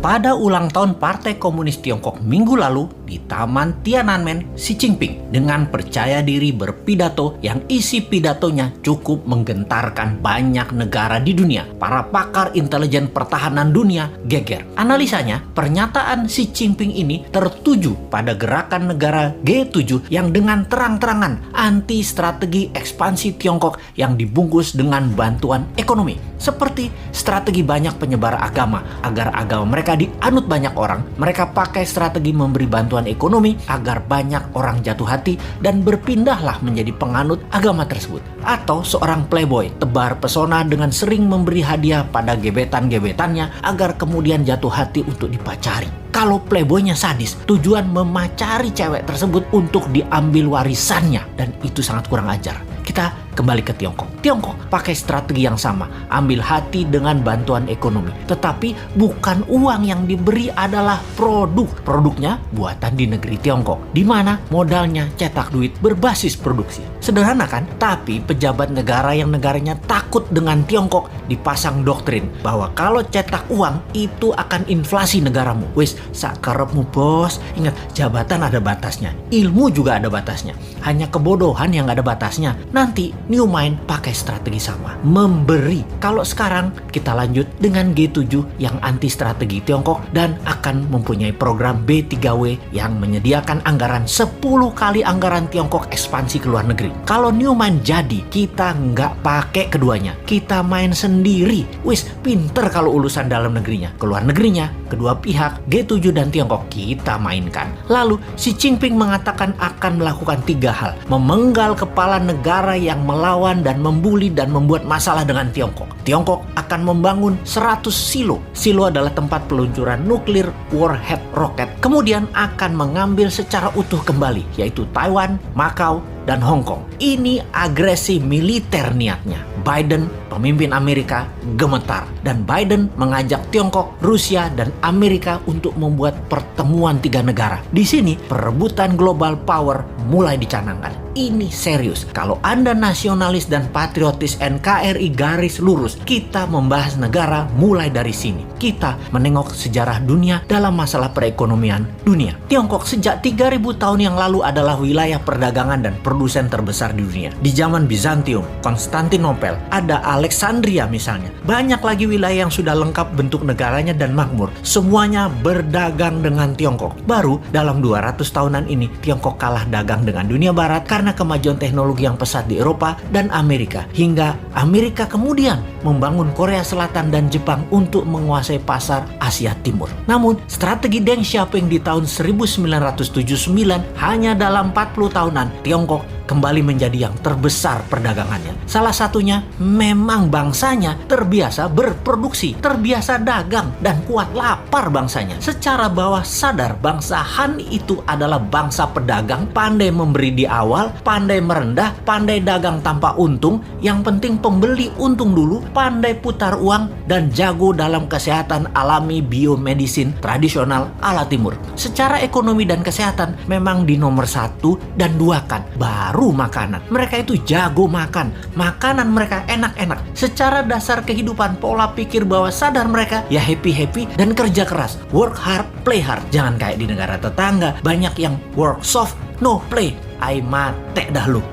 pada ulang tahun Partai Komunis Tiongkok minggu lalu di Taman Tiananmen, Xi Jinping dengan percaya diri berpidato yang isi pidatonya cukup menggentarkan banyak negara di dunia. Para pakar intelijen pertahanan dunia geger. Analisanya, pernyataan Xi Jinping ini tertuju pada gerakan negara G7 yang dengan terang-terangan anti strategi ekspansi Tiongkok yang dibungkus dengan bantuan ekonomi. Seperti strategi banyak penyebar agama agar agama mereka dianut banyak orang, mereka pakai strategi memberi bantuan ekonomi agar banyak orang jatuh hati dan berpindahlah menjadi penganut agama tersebut. Atau seorang playboy tebar pesona dengan sering memberi hadiah pada gebetan-gebetannya agar kemudian jatuh hati untuk dipacari. Kalau playboynya sadis, tujuan memacari cewek tersebut untuk diambil warisannya, dan itu sangat kurang ajar. Kita kembali ke Tiongkok. Tiongkok pakai strategi yang sama, ambil hati dengan bantuan ekonomi. Tetapi bukan uang yang diberi adalah produk. Produknya buatan di negeri Tiongkok, di mana modalnya cetak duit berbasis produksi. Sederhana kan? Tapi pejabat negara yang negaranya takut dengan Tiongkok dipasang doktrin bahwa kalau cetak uang itu akan inflasi negaramu. Wis, sakarepmu bos. Ingat, jabatan ada batasnya, ilmu juga ada batasnya. Hanya kebodohan yang ada batasnya. Nanti New Mind pakai strategi sama, memberi. Kalau sekarang kita lanjut dengan G7 yang anti strategi Tiongkok dan akan mempunyai program B3W yang menyediakan anggaran 10 kali anggaran Tiongkok ekspansi ke luar negeri. Kalau New Mind jadi, kita nggak pakai keduanya, kita main sendiri. Wis, pinter kalau urusan dalam negerinya. Ke luar negerinya, kedua pihak G7 dan Tiongkok kita mainkan. Lalu Xi Jinping mengatakan akan melakukan 3 hal. Memenggal kepala negara yang melawan dan membuli dan membuat masalah dengan Tiongkok. Tiongkok akan membangun 100 silo. Silo adalah tempat peluncuran nuklir warhead roket. Kemudian akan mengambil secara utuh kembali, yaitu Taiwan, Macau, dan Hong Kong. Ini agresi militer niatnya. Biden, pemimpin Amerika, gemetar. Dan Biden mengajak Tiongkok, Rusia, dan Amerika untuk membuat pertemuan 3 negara. Di sini, perebutan global power mulai dicanangkan. Ini serius. Kalau Anda nasionalis dan patriotis NKRI garis lurus, kita membahas negara mulai dari sini. Kita menengok sejarah dunia dalam masalah perekonomian dunia. Tiongkok sejak 3000 tahun yang lalu adalah wilayah perdagangan dan produsen terbesar di dunia. Di zaman Bizantium, Konstantinopel, ada Alexandria misalnya. Banyak lagi wilayah yang sudah lengkap bentuk negaranya dan makmur. Semuanya berdagang dengan Tiongkok. Baru dalam 200 tahunan ini, Tiongkok kalah dagang dengan dunia barat karena kemajuan teknologi yang pesat di Eropa dan Amerika. Hingga Amerika kemudian membangun Korea Selatan dan Jepang untuk menguasai pasar Asia Timur. Namun, strategi Deng Xiaoping di tahun 1979 hanya dalam 40 tahunan, Tiongkok kembali menjadi yang terbesar perdagangannya. Salah satunya memang bangsanya terbiasa berproduksi, terbiasa dagang, dan kuat lapar bangsanya. Secara bawah sadar, bangsa Han itu adalah bangsa pedagang, pandai memberi di awal, pandai merendah, pandai dagang tanpa untung, yang penting pembeli untung dulu, pandai putar uang, dan jago dalam kesehatan alami biomedisin tradisional ala timur. Secara ekonomi dan kesehatan memang di nomor 1 dan 2 kan, baru makanan. Mereka itu jago makan. Makanan mereka enak-enak. Secara dasar kehidupan, pola pikir bawah sadar mereka ya happy-happy dan kerja keras. Work hard, play hard. Jangan kayak di negara tetangga, banyak yang work soft, no play. Ai mate dah lu.